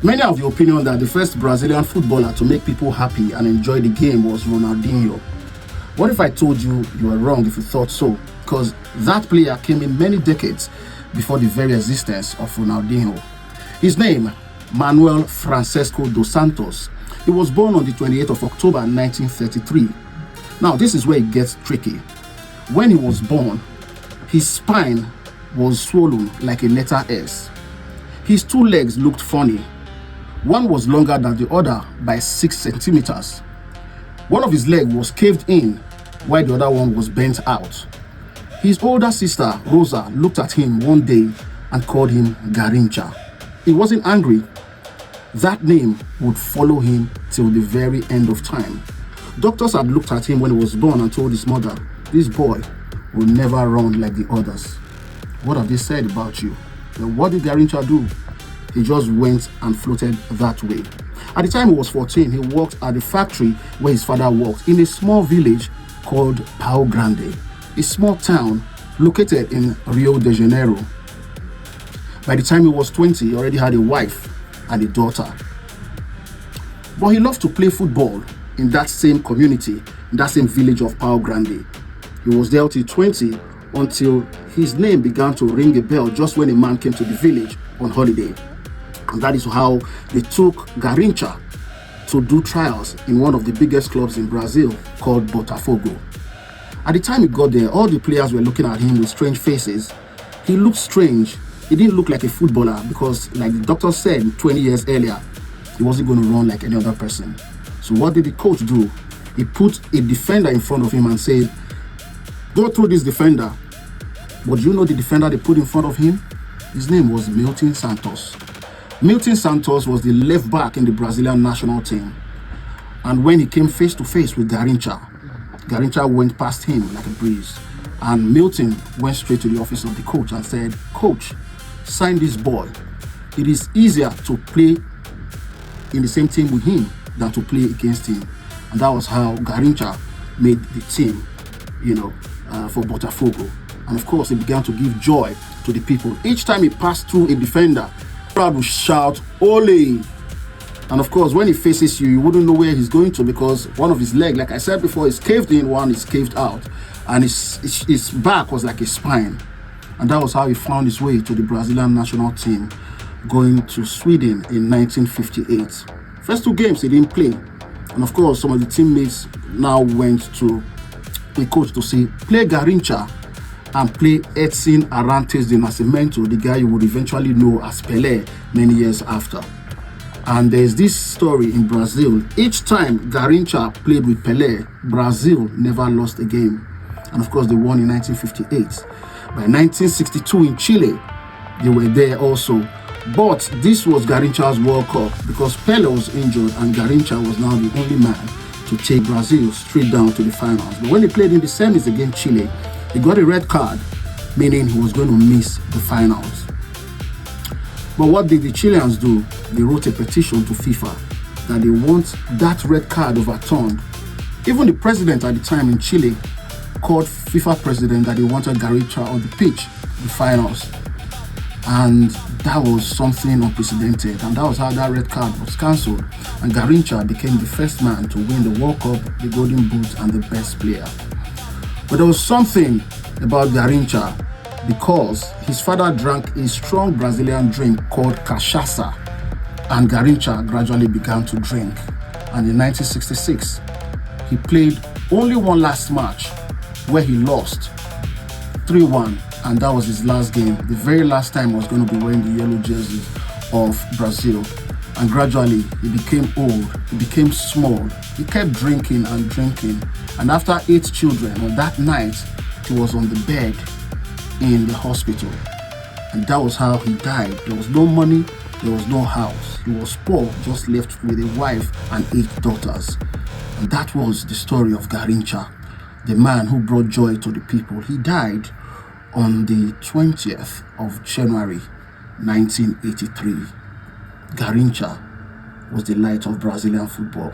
Many have the opinion that the first Brazilian footballer to make people happy and enjoy the game was Ronaldinho. What if I told you you were wrong if you thought so? Because that player came in many decades before the very existence of Ronaldinho. His name, Manuel Francisco dos Santos. He was born on the 28th of October 1933. Now, this is where it gets tricky. When he was born, his spine was swollen like a letter S. His two legs looked funny. One was longer than the other by 6 centimeters. One of his legs was caved in, while the other one was bent out. His older sister, Rosa, looked at him one day and called him Garrincha. He wasn't angry. That name would follow him till the very end of time. Doctors had looked at him when he was born and told his mother, this boy will never run like the others. What have they said about you? Well, what did Garrincha do? He just went and floated that way. At the time he was 14, he worked at the factory where his father worked in a small village called Pau Grande, a small town located in Rio de Janeiro. By the time he was 20, he already had a wife and a daughter. But he loved to play football in that same community, in that same village of Pau Grande. He was there till 20 until his name began to ring a bell just when a man came to the village on holiday. And that is how they took Garrincha to do trials in one of the biggest clubs in Brazil called Botafogo. At the time he got there, all the players were looking at him with strange faces. He looked strange. He didn't look like a footballer because, like the doctor said 20 years earlier, he wasn't going to run like any other person. So what did the coach do? He put a defender in front of him and said, go through this defender. But do you know the defender they put in front of him? His name was Milton Santos. Milton Santos was the left back in the Brazilian national team. And when he came face to face with Garrincha, Garrincha went past him like a breeze. And Milton went straight to the office of the coach and said, Coach, sign this boy. It is easier to play in the same team with him than to play against him. And that was how Garrincha made the team, for Botafogo. And of course, he began to give joy to the people. Each time he passed through a defender, the crowd would shout, Ole! And of course, when he faces you wouldn't know where he's going to because one of his legs, like I said before, is caved in, one is caved out. And his back was like a spine. And that was how he found his way to the Brazilian national team, going to Sweden in 1958. First 2 games he didn't play. And of course, some of the teammates now went to the coach to say, play Garrincha and play Edson Arantes de Nascimento, the guy you would eventually know as Pelé many years after. And there's this story in Brazil. Each time Garrincha played with Pelé, Brazil never lost a game. And of course, they won in 1958. By 1962 in Chile, they were there also. But this was Garrincha's World Cup because Pelé was injured and Garrincha was now the only man to take Brazil straight down to the finals. But when they played in the semis against Chile, he got a red card, meaning he was going to miss the finals. But what did the Chileans do? They wrote a petition to FIFA that they want that red card overturned. Even the president at the time in Chile called FIFA president that he wanted Garrincha on the pitch, the finals. And that was something unprecedented. And that was how that red card was cancelled. And Garrincha became the first man to win the World Cup, the Golden Boot, and the best player. But there was something about Garrincha because his father drank a strong Brazilian drink called cachaça. And Garrincha gradually began to drink. And in 1966, he played only one last match where he lost 3-1. And that was his last game. The very last time he was going to be wearing the yellow jersey of Brazil. And gradually, he became old, he became small. He kept drinking and drinking. And after 8 children, on that night, he was on the bed in the hospital. And that was how he died. There was no money, there was no house. He was poor, just left with a wife and 8 daughters. And that was the story of Garrincha, the man who brought joy to the people. He died on the 20th of January 1983. Garrincha was the light of Brazilian football.